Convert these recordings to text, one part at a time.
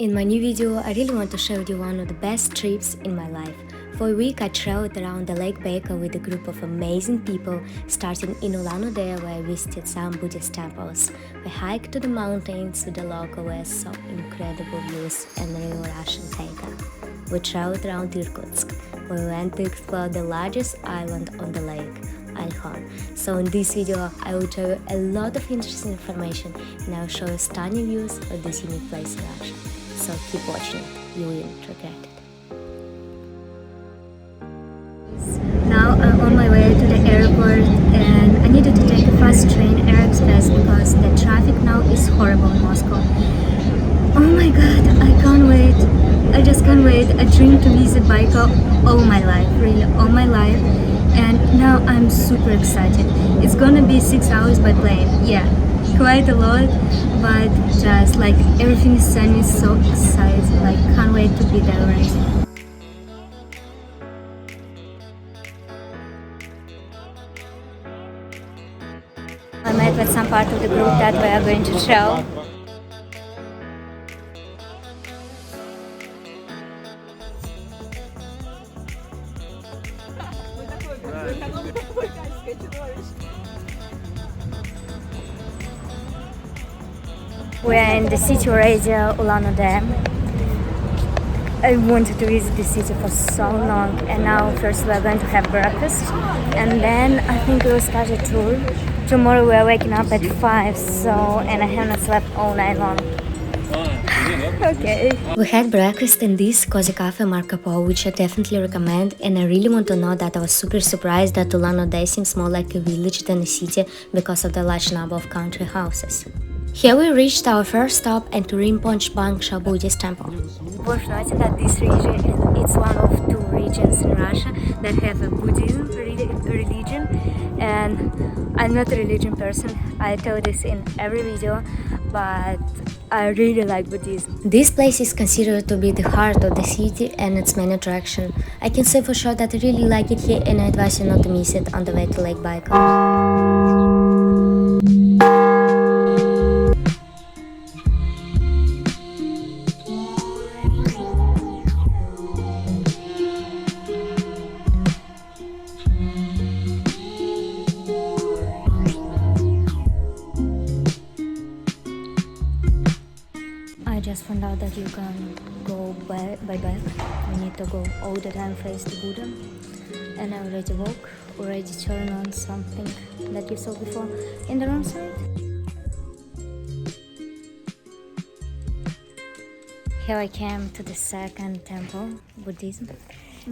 In my new video, I really want to share with you one of the best trips in my life. For a week, I traveled around the Lake Baikal with a group of amazing people, starting in Ulan Ude, where I visited some Buddhist temples. We hiked to the mountains with the local where I saw incredible views and the real Russian taiga. We traveled around Irkutsk, where we went to explore the largest island on the lake, Olkhon. So in this video, I will tell you a lot of interesting information and I will show you stunning views of this unique place in Russia. So keep watching it, you won't regret it. Now I'm on my way to the airport and I needed to take a fast train, Air Express, because the traffic now is horrible in Moscow. Oh my god, I can't wait. I just can't wait. I dreamed to visit Baikal all my life, really all my life. And now I'm super excited. It's gonna be 6 hours by plane, yeah, quite a lot, but just like everything is sunny, so excited, like can't wait to be there already. I met with some part of the group that we are going to travel. We are in the city already, Ulan Ude. I wanted to visit the city for so long, and now first we are going to have breakfast and then I think we will start a tour. Tomorrow we are waking up at 5, and I haven't slept all night long. Okay. We had breakfast in this cozy cafe Marco Polo, which I definitely recommend, and I really want to know that I was super surprised that Ulan Ude seems more like a village than a city because of the large number of country houses. Here we reached our first stop at Rimpoch Buddhist temple. Worth noting that this region is one of 2 regions in Russia that have a Buddhism religion, and I'm not a religion person. I tell this in every video, but I really like Buddhism. This place is considered to be the heart of the city and its main attraction. I can say for sure that I really like it here, and I advise you not to miss it on the way to Lake Baikal. I just found out that you can go by bike. We need to go all the time face the Buddha, and I already already turn on something that you saw before in the wrong side. Here I came to the second temple, Buddhism,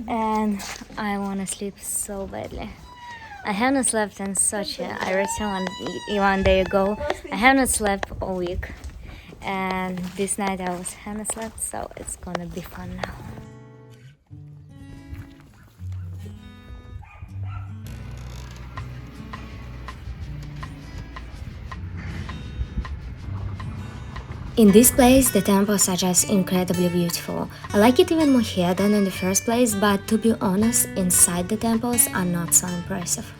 and I want to sleep so badly. I haven't slept in such a, I returned one day ago. I haven't slept all week. And this night I haven't slept, so it's gonna be fun now. In this place, the temples are just incredibly beautiful. I like it even more here than in the first place, but to be honest, inside the temples are not so impressive.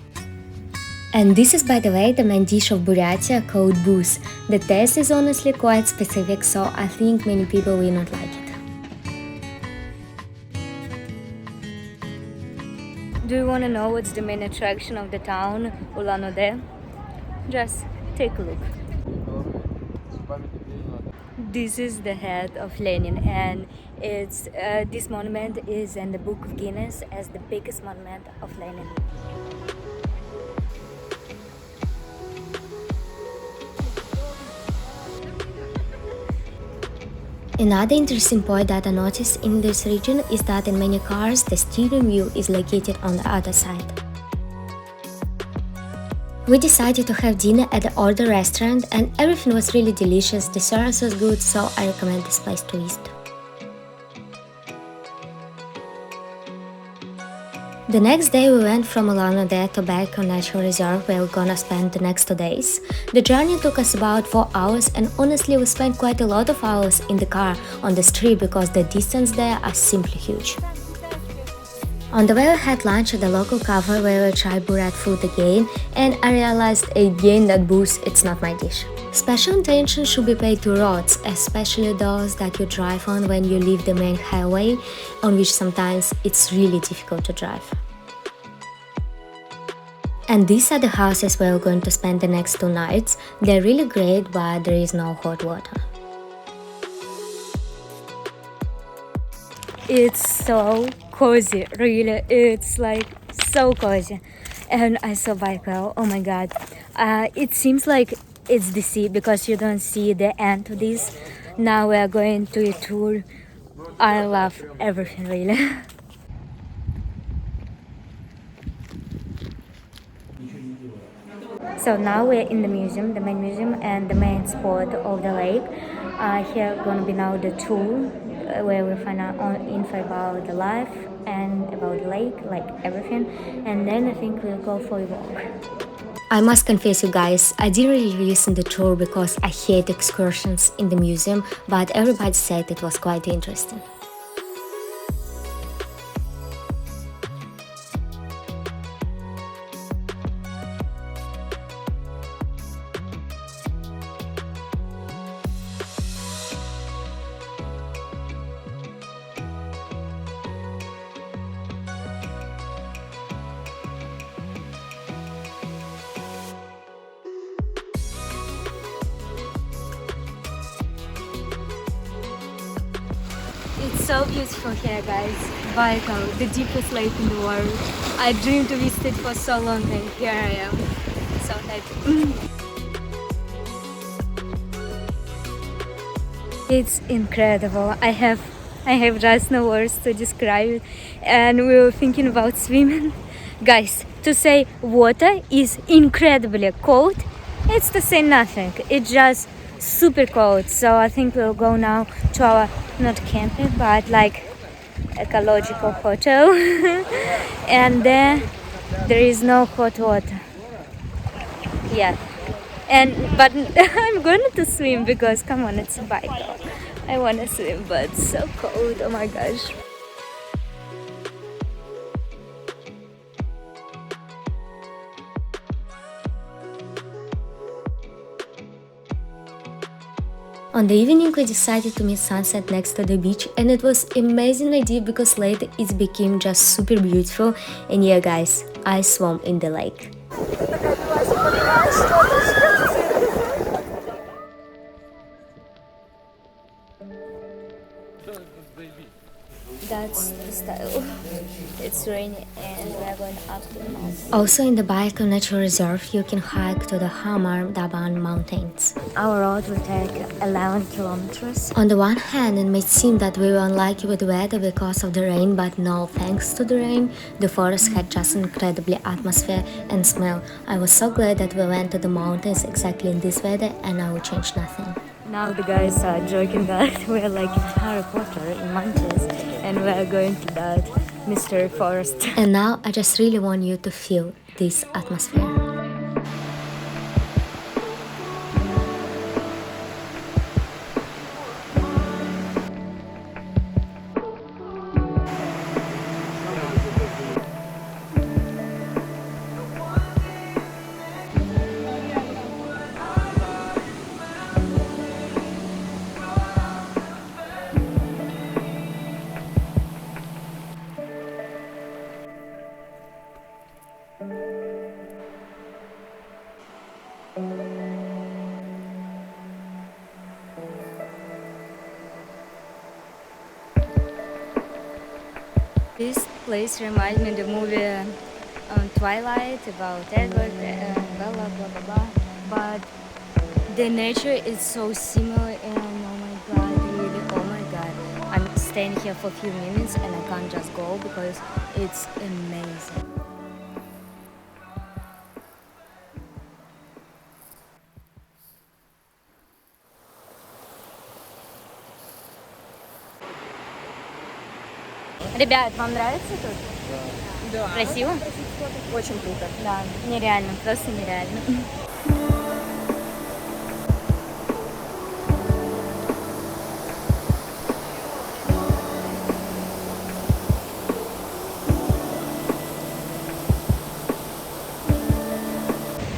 And this is, by the way, the main dish of Buryatia called buz. The taste is honestly quite specific, so I think many people will not like it. Do you want to know what's the main attraction of the town, Ulan Ude? Just take a look. This is the head of Lenin, and this monument is in the Book of Guinness as the biggest monument of Lenin. Another interesting point that I noticed in this region is that in many cars the steering wheel is located on the other side. We decided to have dinner at the Order restaurant and everything was really delicious, the service was good, so I recommend this place to visit. The next day we went from Ulan Ude to Baikal Natural Reserve, where we're gonna spend the next 2 days. The journey took us about 4 hours, and honestly we spent quite a lot of hours in the car on the street because the distance there are simply huge. On the way we had lunch at the local cafe where we tried Burat food again, and I realized again that booze it's not my dish. Special attention should be paid to roads, especially those that you drive on when you leave the main highway, on which sometimes it's really difficult to drive. And these are the houses where we're going to spend the next 2 nights. They're really great, but there is no hot water. It's so cozy, really. It's like so cozy. And I saw Baikal, oh my god. It seems like it's the sea because you don't see the end of this. Now we are going to a tour. I love everything, really. So now we're in the museum, the main museum and the main spot of the lake. Here gonna be now the tour where we find out all info about the life and about the lake, like everything. And then I think we'll go for a walk. I must confess you guys, I didn't really listen to the tour because I hate excursions in the museum, but everybody said it was quite interesting. It's so beautiful here, guys. Baikal, the deepest lake in the world. I dreamed to visit it for so long and here I am. So happy. It's incredible. I have just no words to describe it. And we were thinking about swimming. Guys, to say water is incredibly cold, it's to say nothing. It's just super cold. So I think we'll go now to our, not camping, but like ecological hotel. And there is no hot water. Yeah. But I'm going to swim because come on, it's a Baikal. I want to swim, but it's so cold. Oh my gosh. On the evening we decided to meet sunset next to the beach and it was amazing idea because later it became just super beautiful. And yeah guys, I swam in the lake. That's the style. It's rainy and we are going up to the mountain. Also in the Baikal Nature Reserve you can hike to the Hamar Daban mountains. Our road will take 11 kilometers. On the one hand it may seem that we were unlucky with the weather because of the rain, but no, thanks to the rain, the forest had just an incredible atmosphere and smell. I was so glad that we went to the mountains exactly in this weather and I would change nothing. Now the guys are joking that we're like in Harry Potter in mountains and we're going to that mystery forest. And now I just really want you to feel this atmosphere. This place reminds me of the movie Twilight about Edward and Bella, blah blah blah. But the nature is so similar and oh my god, really, oh my god. I'm staying here for a few minutes and I can't just go because it's amazing. Ребят, вам нравится тут? Да. Красиво? Очень круто. Да, нереально, просто нереально.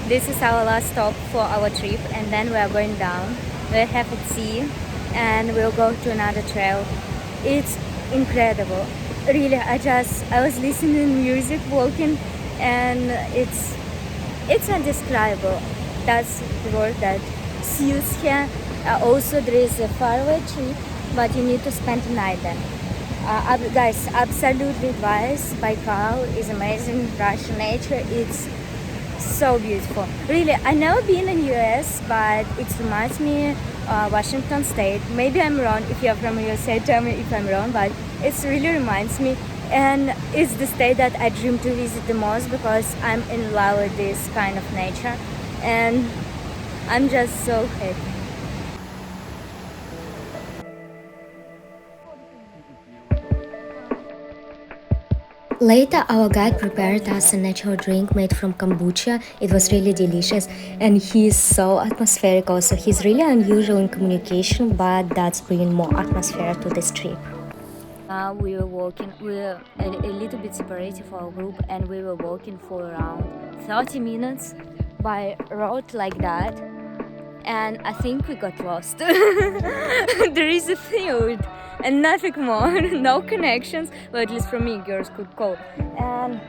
This is our last stop for our trip, and then we are going down. We'll have a tea, and we'll go to another trail. It's incredible. Really, I was listening music, walking, and it's undescribable. That's the word that suits here. Also, there is a faraway trip, but you need to spend the night then. Guys, absolutely advice. Baikal is amazing. Russian nature. It's so beautiful. Really, I never been in US, but it reminds me Washington State. Maybe I'm wrong. If you're from USA, tell me if I'm wrong. But it really reminds me, and it's the state that I dream to visit the most because I'm in love with this kind of nature, and I'm just so happy. Later, our guide prepared us a natural drink made from kombucha. It was really delicious, and he's so atmospheric also. He's really unusual in communication, but that's bringing more atmosphere to this trip. We were walking, we were a little bit separated for our group, and we were walking for around 30 minutes by road like that, and I think we got lost. There is a field and nothing more, no connections, well, at least for me, girls could call. And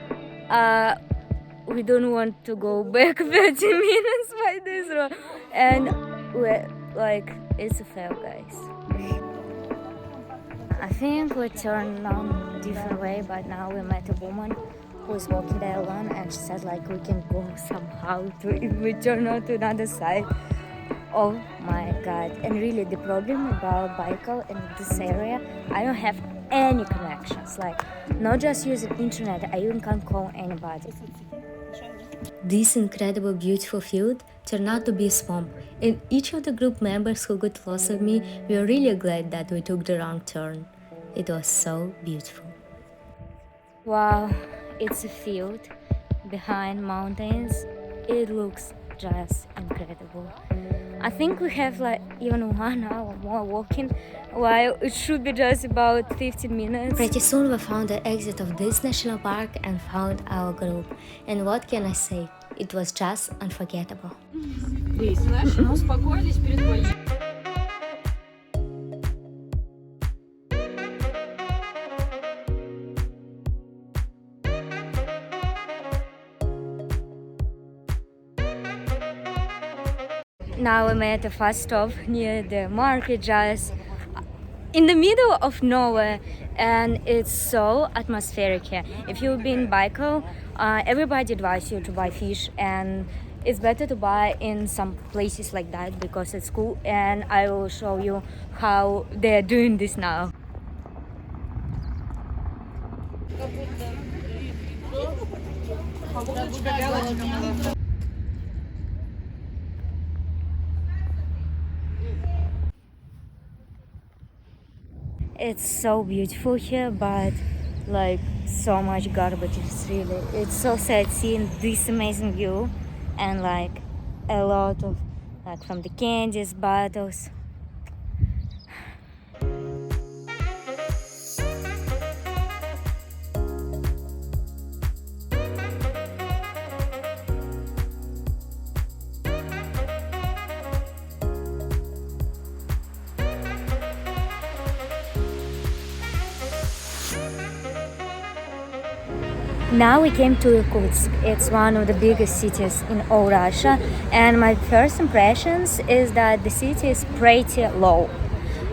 we don't want to go back 30 minutes by this road. And we're like, it's a fail, guys. I think we turned on a different way, but now we met a woman who is walking there alone, and she said like we can go somehow if we turn on to another side. Oh my god. And really the problem about Baikal in this area, I don't have any connections, like not just using internet, I even can't call anybody. This incredible beautiful field turned out to be a swamp, and each of the group members who got close with me, we were really glad that we took the wrong turn. It was so beautiful. Wow, it's a field behind mountains. It looks just incredible. I think we have like even 1 hour more walking, while it should be just about 15 minutes. Pretty soon we found the exit of this national park and found our group. And what can I say? It was just unforgettable. Now we made a fast stop near the market, just in the middle of nowhere, and it's so atmospheric here. If you've been Baikal, everybody advises you to buy fish, and it's better to buy in some places like that because it's cool, and I will show you how they're doing this now. It's so beautiful here, but like so much garbage. It's so sad seeing this amazing view and like a lot of like from the candies, bottles. Now we came to Irkutsk. It's one of the biggest cities in all Russia, and my first impressions is that the city is pretty low.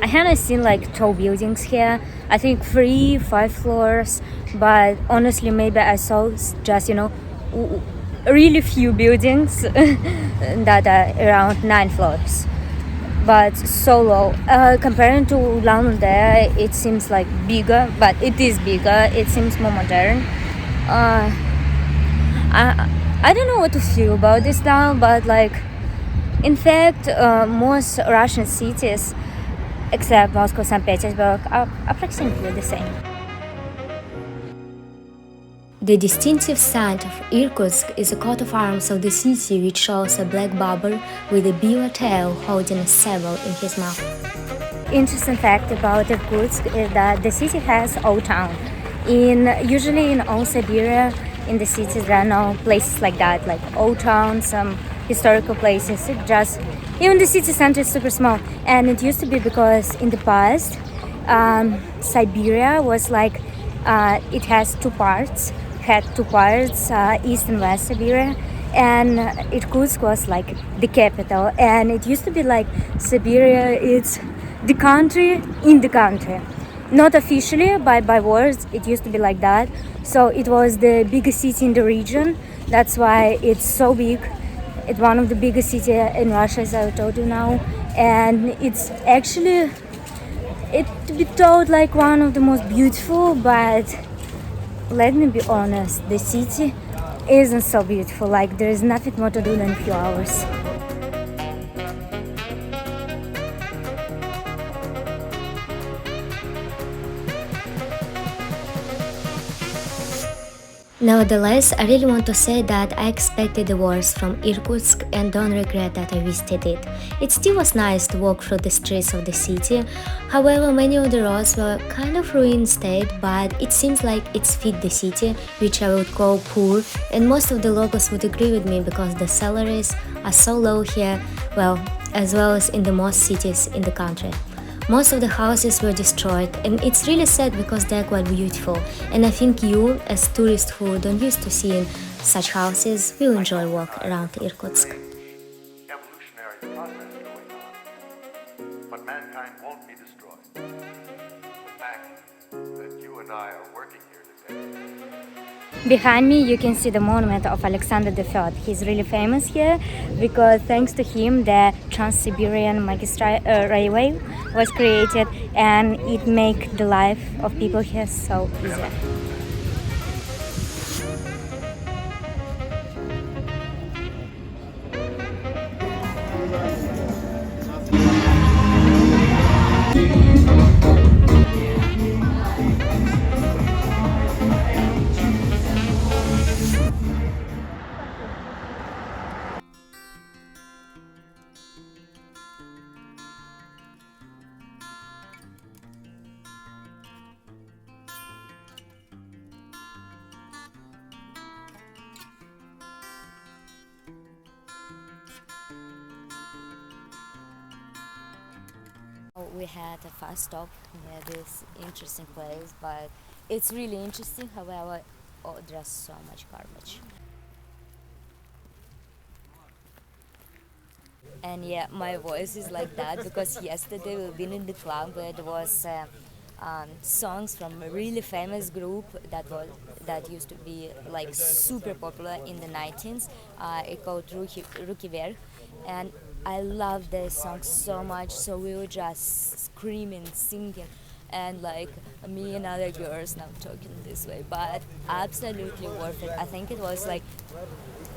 I haven't seen like tall buildings here. I think 3-5 floors, but honestly maybe I saw just really few buildings that are around 9 floors, but so low. Comparing to Ulan Ude, it seems like bigger, but it is bigger. It seems more modern. I don't know what to feel about this town, but like in fact most Russian cities except Moscow, St. Petersburg are approximately the same. The distinctive sign of Irkutsk is a coat of arms of the city, which shows a black barber with a beaver tail holding a saber in his mouth. Interesting fact about Irkutsk is that the city has old town. Usually in all Siberia, in the city there are no places like that, like old towns, some historical places. It just, even the city center is super small. And it used to be because in the past, Siberia was like, it has two parts, East and West Siberia. And Irkutsk was like the capital, and it used to be like Siberia, it's the country in the country. Not officially, but by words, it used to be like that. So it was the biggest city in the region. That's why it's so big. It's one of the biggest cities in Russia, as I told you now. And it's actually, it to be told like one of the most beautiful, but let me be honest, the city isn't so beautiful. Like, there is nothing more to do than a few hours. Nevertheless, I really want to say that I expected the worst from Irkutsk and don't regret that I visited it. It still was nice to walk through the streets of the city. However, many of the roads were kind of ruined state, but it seems like it's fit the city, which I would call poor, and most of the locals would agree with me because the salaries are so low here, as well as in the most cities in the country. Most of the houses were destroyed, and it's really sad because they're quite beautiful, and I think you, as tourists who don't used to seeing such houses, will enjoy walk around Irkutsk. Evolutionary process going on, but mankind won't be destroyed. The fact that you and I are working here today. Behind me you can see the monument of Alexander III. He's really famous here because thanks to him the Trans-Siberian Railway was created, and it made the life of people here so easy. We had a fast stop near this interesting place, but it's really interesting. However, there's so much garbage. And yeah, my voice is like that because yesterday we've been in the club where there was songs from a really famous group that used to be like super popular in the 19s. It called Ruki Vverh, and I love their songs so much. So we were just screaming, singing, and like me and other girls now talking this way, but absolutely worth it. I think it was like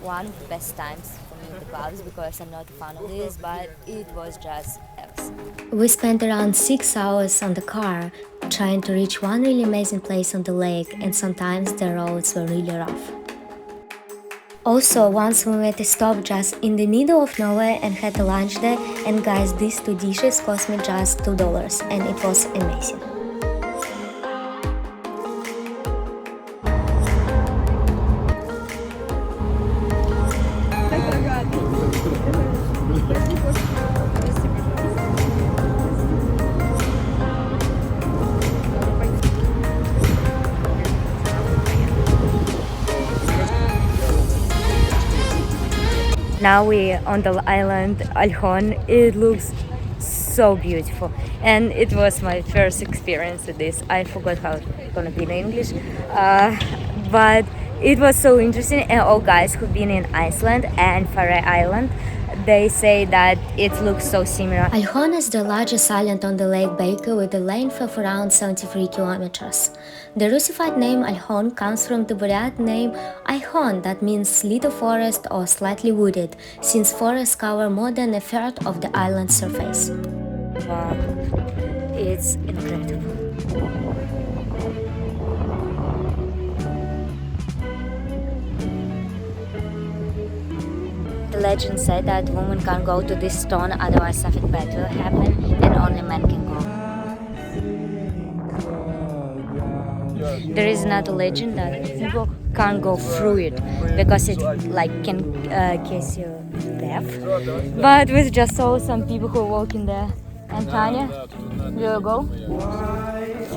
one of the best times for me in the clubs because I'm not a fan of this, but it was just awesome. We spent around 6 hours on the car trying to reach one really amazing place on the lake, and sometimes the roads were really rough. Also, once we made a stop just in the middle of nowhere and had a lunch there, and guys, these two dishes cost me just $2 and it was amazing. Now we're on the island Olkhon. It looks so beautiful, and it was my first experience with this. I forgot how it's gonna be in English, but it was so interesting. And all guys who've been in Iceland and Faroe Island, they say that it looks so similar. Olkhon is the largest island on the Lake Baikal with a length of around 73 kilometers. The Russified name Olkhon comes from the Buddhist name Olkhon, that means little forest or slightly wooded, since forests cover more than a third of the island's surface. Wow, it's incredible. The legend said that women can't go to this stone, otherwise something bad will happen, and only men can go. there is another legend that people can't go through it because it like can cause you death. But we just saw some people who are walking there. And Tanya, will you go?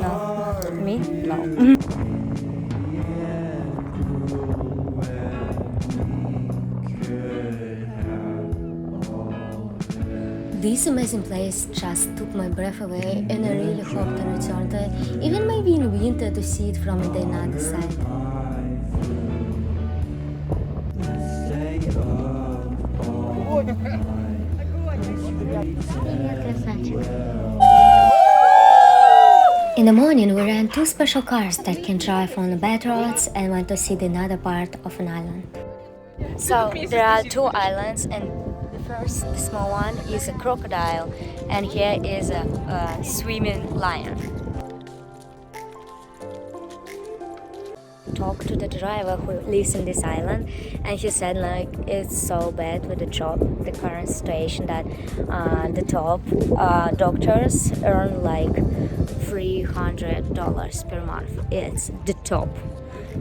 No. Me? No. This amazing place just took my breath away, and I really hope to return to it, even maybe in winter, to see it from the other side. In the morning, we ran two special cars that can drive on the bad roads and went to see the other part of an island. So there are two islands, and the first, the small one, is a crocodile, and here is a swimming lion. Talked to the driver who lives in this island, and he said like it's so bad with the current situation that the top doctors earn like $300 per month. It's the top.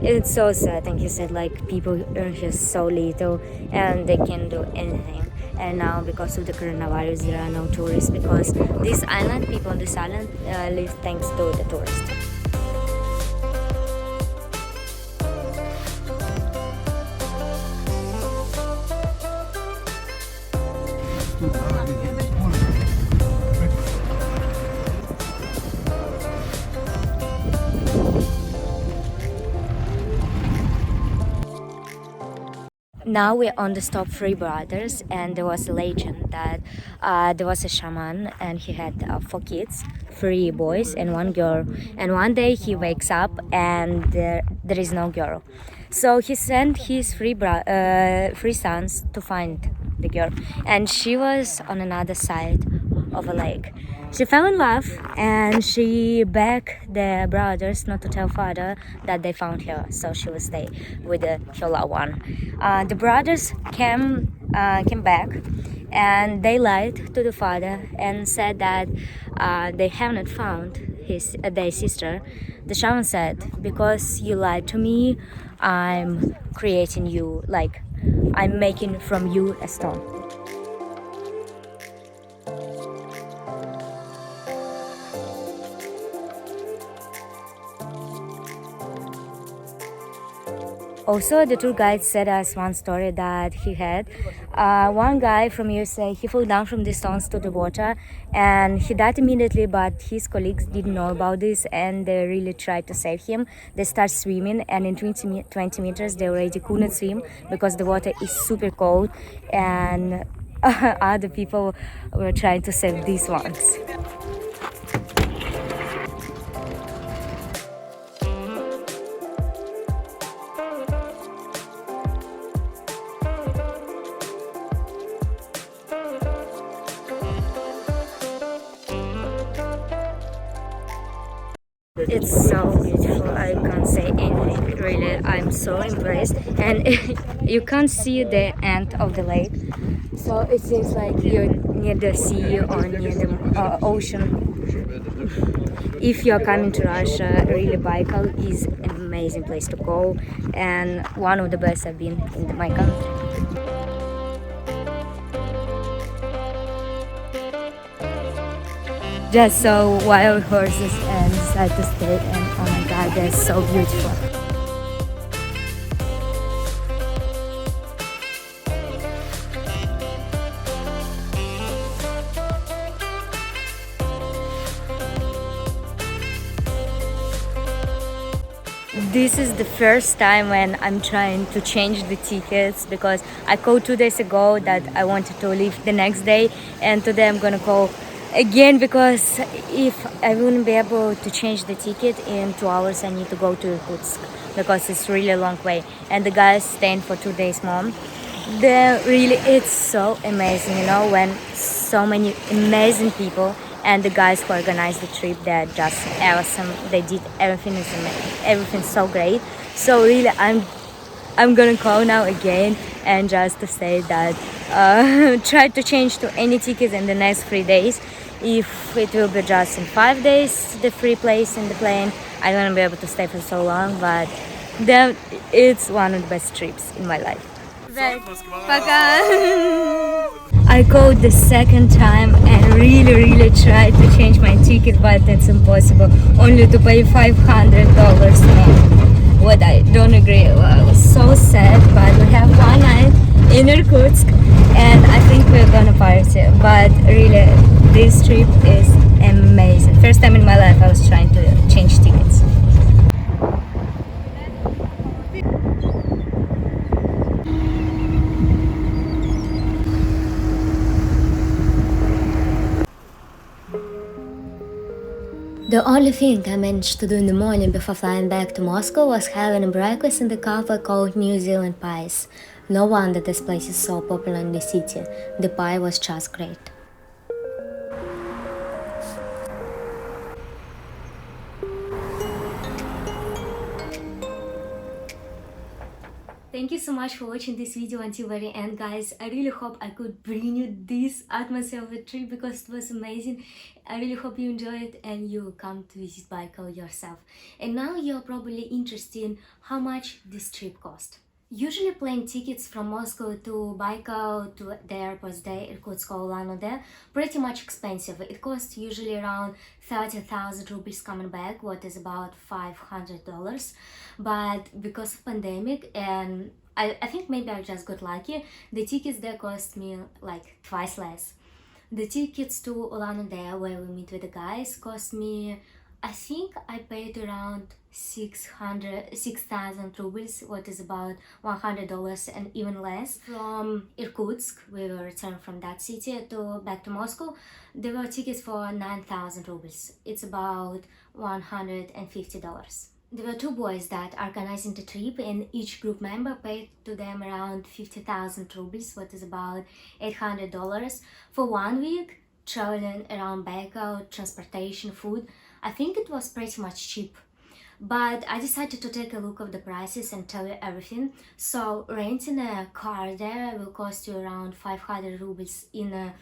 It's so sad, and he said like people earn here so little and they can do anything. And now because of the coronavirus there are no tourists, because this island, people on this island live thanks to the tourists. Now we're on the stop Three Brothers, and there was a legend that there was a shaman and he had 4 kids, 3 boys and 1 girl. And one day he wakes up and there is no girl. So he sent his 3 sons to find the girl, and she was on another side of a lake. She fell in love and she begged the brothers not to tell father that they found her, so she would stay with her loved one. The brothers came back and they lied to the father and said that they haven't found their sister. The shaman said, because you lied to me, I'm creating you, like I'm making from you a stone. Also, the tour guide said us one story that he had. One guy from USA, he fell down from the stones to the water and he died immediately, but his colleagues didn't know about this and they really tried to save him. They started swimming, and in 20 meters they already couldn't swim because the water is super cold, and other people were trying to save these ones. It's so beautiful, I can't say anything, really, I'm so impressed. And you can't see the end of the lake, so it seems like you're near the sea or near the ocean. If you're coming to Russia, really Baikal is an amazing place to go and one of the best I've been in my country. Just saw wild horses and decided to stay, and oh my god, they're so beautiful. This is the first time when I'm trying to change the tickets, because I called 2 days ago that I wanted to leave the next day, and today I'm gonna call again, because if I wouldn't be able to change the ticket in 2 hours, I need to go to Irkutsk because it's really a long way, and the guys staying for 2 days more. It's so amazing, you know, when so many amazing people, and the guys who organized the trip, they're just awesome. They did everything so great. So really I'm gonna call now again and just to say that try to change to any tickets in the next 3 days, if it will be just in 5 days, the free place in the plane, I won't be able to stay for so long, but then it's one of the best trips in my life. I called the second time and really tried to change my ticket, but it's impossible. Only to pay $500 more. What I don't agree. Well, I was so sad, but we have one night in Irkutsk and I think we're gonna party. But really, this trip is amazing. First time in my life I was trying to change tickets. The only thing I managed to do in the morning before flying back to Moscow was having a breakfast in the cafe called New Zealand Pies. No wonder this place is so popular in the city. The pie was just great. Thank you so much for watching this video until very end, guys. I really hope I could bring you this atmosphere of the trip because it was amazing. I really hope you enjoyed it and you will come to visit Baikal yourself. And now you're probably interested in how much this trip cost. Usually plane tickets from Moscow to Baikal to the airports there, Irkutsk or Ulan Ude, pretty much expensive. It costs usually around 30,000 rupees coming back, what is about $500. But because of pandemic and I think maybe I just got lucky, the tickets there cost me like twice less. The tickets to Ulan Ude, where we meet with the guys, cost me, I think I paid around 6,000 rubles, what is about $100 and even less. From Irkutsk, we were returned from that city to back to Moscow, there were tickets for 9,000 rubles. It's about $150. There were two boys that organizing the trip and each group member paid to them around 50,000 rubles, what is about $800 for 1 week, traveling around Baikal, transportation, food. I think it was pretty much cheap. But I decided to take a look of the prices and tell you everything. So renting a car there will cost you around 500 rubles in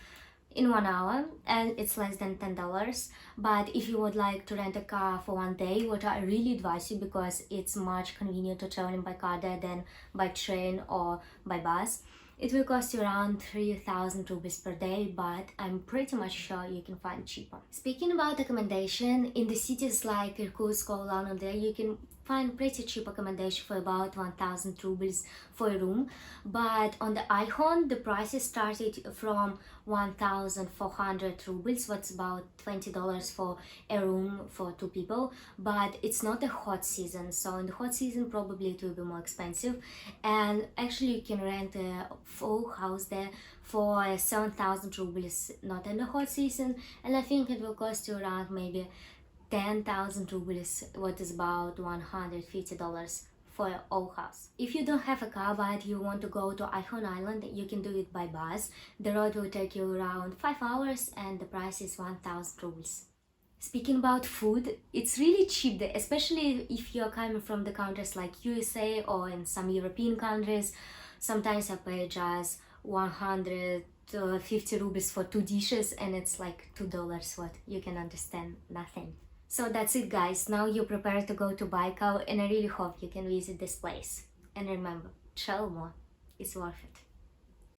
1 hour, and it's less than $10. But if you would like to rent a car for 1 day, what I really advise you, because it's much convenient to travel by car there than by train or by bus, it will cost you around 3,000 rupees per day, but I'm pretty much sure you can find cheaper. Speaking about accommodation, in the cities like Irkutsk or Ulan Ude, you can find pretty cheap accommodation for about 1,000 rubles for a room. But on the Olkhon, the prices started from 1,400 rubles, what's about $20 for a room for 2 people. But it's not a hot season, so in the hot season probably it will be more expensive. And actually you can rent a full house there for 7,000 rubles, not in the hot season, and I think it will cost you around maybe 10,000 rubles, what is about $150 for an old house. If you don't have a car but you want to go to Olkhon Island, you can do it by bus. The road will take you around 5 hours and the price is 1,000 rubles. Speaking about food, it's really cheap there, especially if you're coming from the countries like USA or in some European countries. Sometimes I pay just 150 rubles for 2 dishes and it's like $2, what you can understand nothing. So that's it, guys. Now you're prepared to go to Baikal and I really hope you can visit this place. And remember, travel more. It's worth it.